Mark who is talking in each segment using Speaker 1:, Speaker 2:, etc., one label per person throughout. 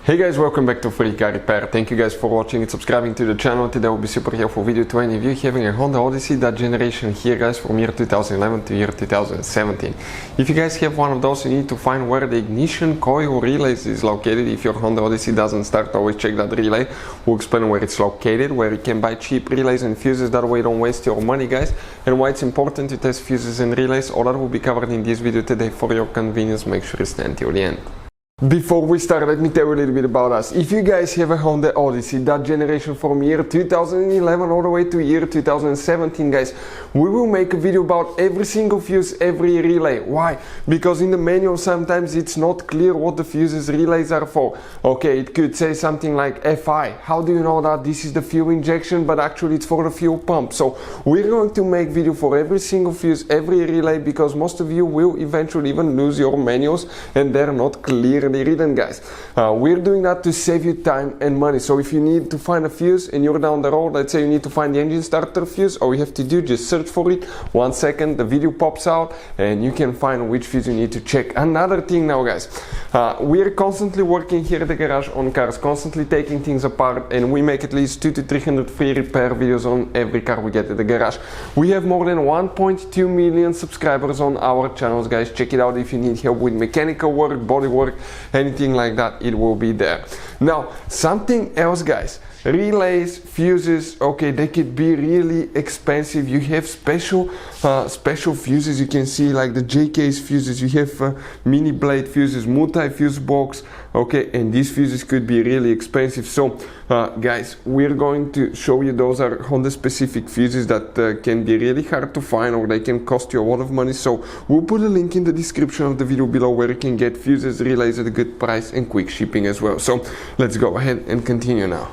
Speaker 1: Hey guys, welcome back to Free Car Repair. Thank you guys for watching and subscribing to the channel. Today will be super helpful video to any of you having a Honda Odyssey, that generation here guys, from year 2011 to year 2017. If you guys have one of those, you need to find where the ignition coil relays is located. If your Honda Odyssey doesn't start, always check that relay. We'll explain where it's located, where you can buy cheap relays and fuses, that way you don't waste your money guys, and why it's important to test fuses and relays. All that will be covered in this video today for your convenience. Make sure you stay until the end. Before we start, let me tell you a little bit about us. If you guys have a Honda Odyssey, that generation from year 2011 all the way to year 2017 guys, we will make a video about every single fuse, every relay. Why? Because in the manual sometimes it's not clear what the fuses relays are for. Okay, it could say something like FI. How do you know that this is the fuel injection, but actually it's for the fuel pump? So we're going to make video for every single fuse, every relay, because most of you will eventually even lose your manuals and they're not clear written guys. We're doing that to save you time and money. So if you need to find a fuse and you're down the road, let's say you need to find the engine starter fuse, all you have to do, just search for it. 1 second, the video pops out and you can find which fuse you need to check. Another thing now guys, we're constantly working here at the garage on cars, constantly taking things apart, and we make at least 200 to 300 free repair videos on every car we get at the garage. We have more than 1.2 million subscribers on our channels guys. Check it out if you need help with mechanical work, body work, anything like that, it will be there. Now something else guys, relays, fuses, okay, they could be really expensive. You have special fuses, you can see like the JK's fuses, you have mini blade fuses, multi fuse box, okay, and these fuses could be really expensive. So guys, we're going to show you, those are Honda specific fuses that can be really hard to find, or they can cost you a lot of money. So we'll put a link in the description of the video below where you can get fuses, relays at a good price and quick shipping as well. So let's go ahead and continue now.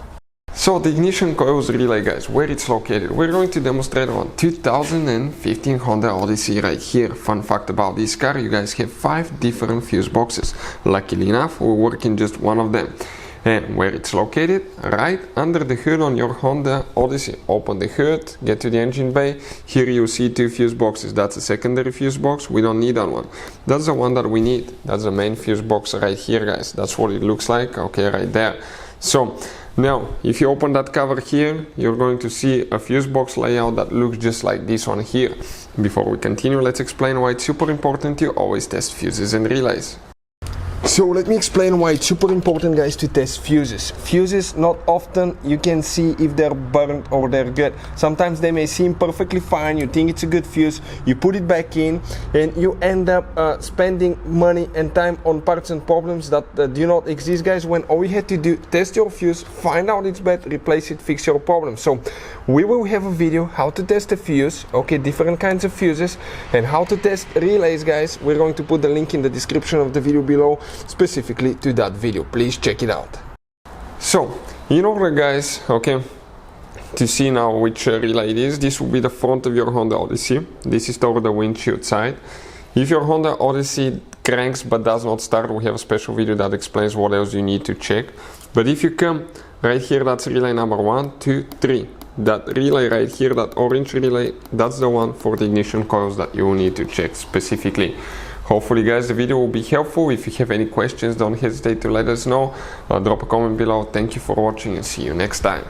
Speaker 1: So the ignition coils relay guys, where it's located, we're going to demonstrate on 2015 Honda Odyssey right here. Fun fact about this car, you guys have 5 different fuse boxes. Luckily enough, we're working just one of them. And where it's located, right under the hood on your Honda Odyssey. Open the hood, get to the engine bay. Here you see 2 fuse boxes. That's a secondary fuse box. We don't need that one. That's the one that we need. That's the main fuse box right here guys. That's what it looks like, okay, right there. So now if you open that cover here, you're going to see a fuse box layout that looks just like this one here. Before we continue, let's explain why it's super important to always test fuses and relays. So let me explain why it's super important guys to test fuses. Fuses, not often you can see if they're burnt or they're good. Sometimes they may seem perfectly fine, you think it's a good fuse, you put it back in and you end up spending money and time on parts and problems that do not exist guys, when all you had to do, test your fuse, find out it's bad, replace it, fix your problem. So we will have a video how to test a fuse, okay, different kinds of fuses, and how to test relays guys. We're going to put the link in the description of the video below specifically to that video. Please check it out. So in order guys, okay, to see now which relay it is, this will be the front of your Honda Odyssey. This is toward the windshield side. If your Honda Odyssey cranks but does not start, we have a special video that explains what else you need to check. But if you come right here, that's relay number 1, 2, 3. That relay right here, that orange relay, that's the one for the ignition coils that you will need to check specifically. Hopefully guys the video will be helpful. If you have any questions, don't hesitate to let us know. Drop a comment below. Thank you for watching and see you next time.